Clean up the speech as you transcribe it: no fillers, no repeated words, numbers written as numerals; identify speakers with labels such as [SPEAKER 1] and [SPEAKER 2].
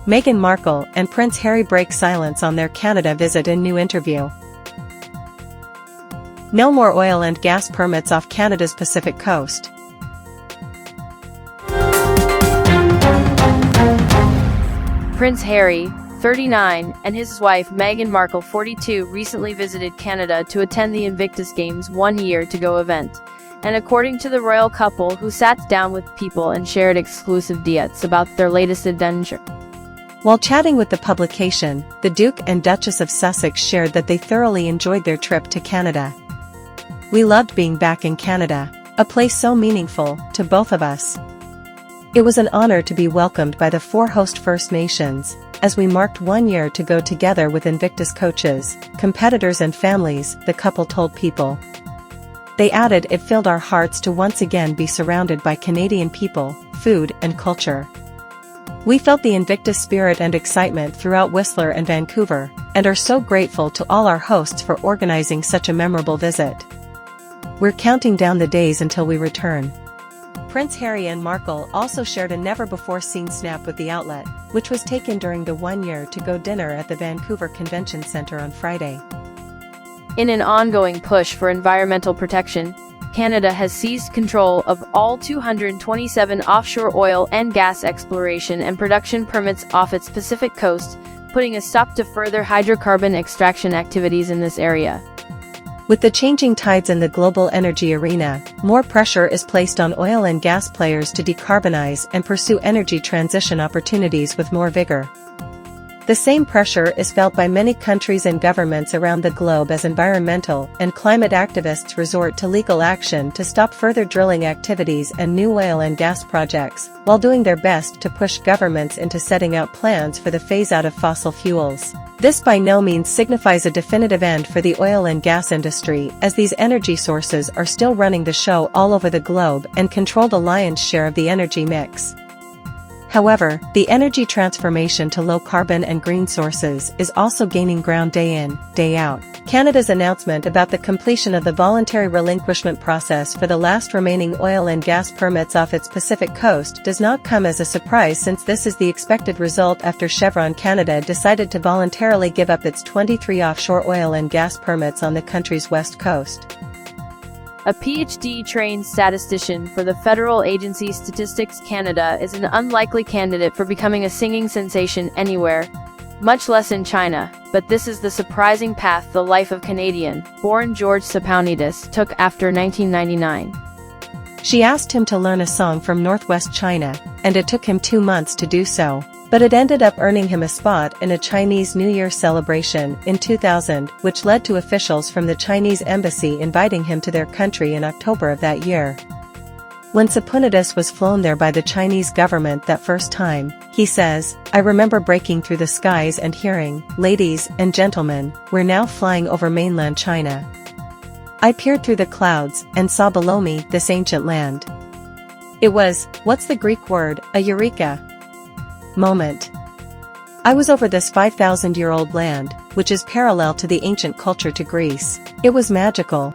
[SPEAKER 1] Meghan Markle and Prince Harry break silence on their Canada visit in new interview. No more oil and gas permits off Canada's Pacific coast.
[SPEAKER 2] Prince Harry, 39, and his wife Meghan Markle, 42, recently visited Canada to attend the Invictus Games 1 year to go event. And according to the royal couple, who sat down with People and shared exclusive deets about their latest adventure.
[SPEAKER 1] While chatting with the publication, the Duke and Duchess of Sussex shared that they thoroughly enjoyed their trip to Canada. "We loved being back in Canada, a place so meaningful to both of us. It was an honor to be welcomed by the 4 host First Nations, as we marked 1 year to go together with Invictus coaches, competitors and families," the couple told People. They added, "It filled our hearts to once again be surrounded by Canadian people, food and culture. We felt the Invictus spirit and excitement throughout Whistler and Vancouver, and are so grateful to all our hosts for organizing such a memorable visit. We're counting down the days until we return." Prince Harry and Markle also shared a never-before-seen snap with the outlet, which was taken during the 1 year to go dinner at the Vancouver Convention Centre on Friday.
[SPEAKER 2] In an ongoing push for environmental protection, Canada has seized control of all 227 offshore oil and gas exploration and production permits off its Pacific coast, putting a stop to further hydrocarbon extraction activities in this area.
[SPEAKER 1] With the changing tides in the global energy arena, more pressure is placed on oil and gas players to decarbonize and pursue energy transition opportunities with more vigor. The same pressure is felt by many countries and governments around the globe as environmental and climate activists resort to legal action to stop further drilling activities and new oil and gas projects, while doing their best to push governments into setting out plans for the phase-out of fossil fuels. This by no means signifies a definitive end for the oil and gas industry, as these energy sources are still running the show all over the globe and control the lion's share of the energy mix. However, the energy transformation to low-carbon and green sources is also gaining ground day in, day out. Canada's announcement about the completion of the voluntary relinquishment process for the last remaining oil and gas permits off its Pacific coast does not come as a surprise, since this is the expected result after Chevron Canada decided to voluntarily give up its 23 offshore oil and gas permits on the country's west coast.
[SPEAKER 2] A PhD-trained statistician for the federal agency Statistics Canada is an unlikely candidate for becoming a singing sensation anywhere, much less in China, but this is the surprising path the life of Canadian-born George Sapounidis took after 1999.
[SPEAKER 1] She asked him to learn a song from Northwest China, and it took him 2 months to do so. But it ended up earning him a spot in a Chinese New Year celebration in 2000, which led to officials from the Chinese embassy inviting him to their country in October of that year. When Sapounidis was flown there by the Chinese government that first time, he says, "I remember breaking through the skies and hearing, 'Ladies and gentlemen, we're now flying over mainland China.' I peered through the clouds and saw below me this ancient land. It was, what's the Greek word, a eureka moment. I was over this 5,000-year-old land, which is parallel to the ancient culture to Greece. It was magical."